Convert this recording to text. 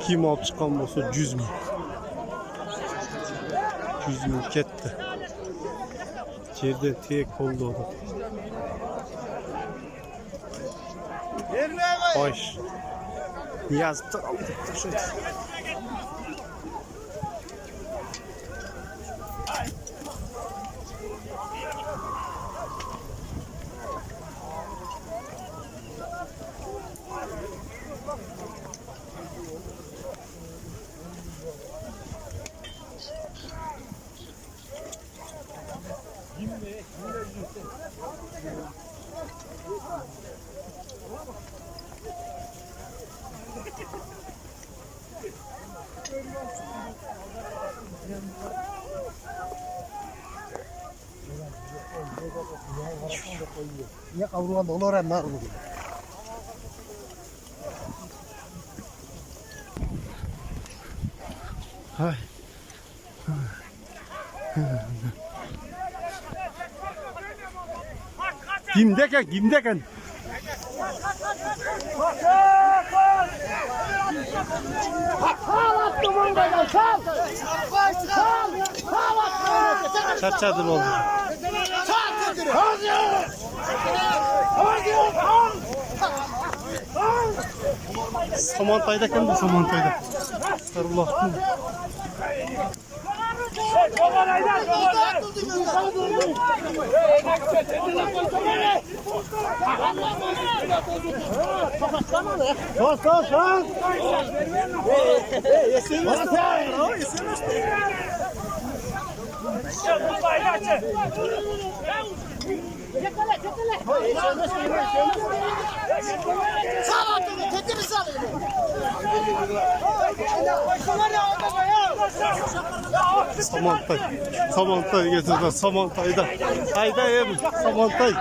Kim alıp çıkan olsa 100 bin. 100 bin ketdi. Yerden tek oldu o da. Hoş. Yazıp da aldık. Ya kavrulan dolar hem nar olur. Hay. Gimdeken. Çarçadın oldu. Samantayda kim bu Samantayda? Sarılahtın. Samantay getirdiler. Samantay'da. Hayda Samantay.